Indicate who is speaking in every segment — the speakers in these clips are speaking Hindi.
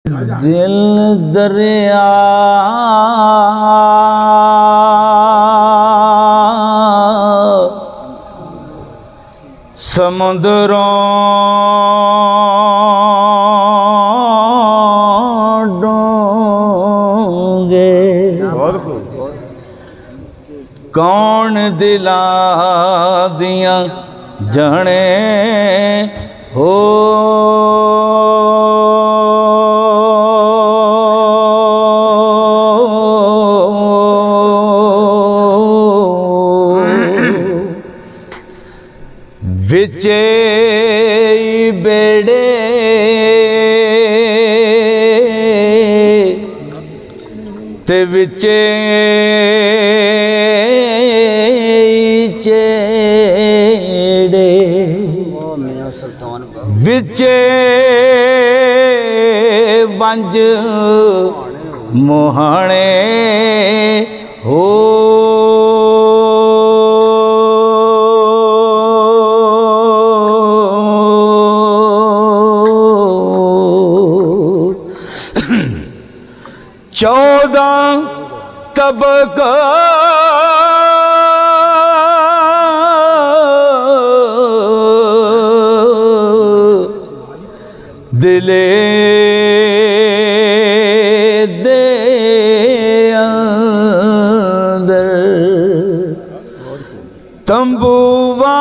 Speaker 1: दिल दरिया समुद्रों डूंगे कौन दिला दिया जाने हो विचे बेड़े ते विचे चेड़े विचे वंज मोहाने हो चौदह तबक दिले दे अंदर तंबू वागर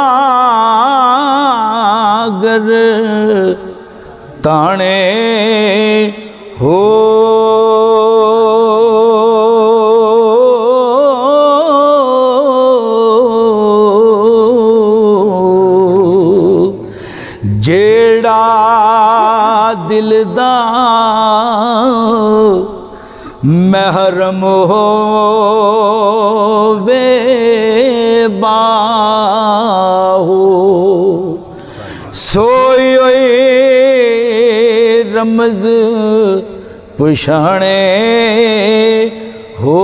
Speaker 1: ताने हो जेड़ा दिल दा महरम होवे बाहो सोई रमज पुछाणे हो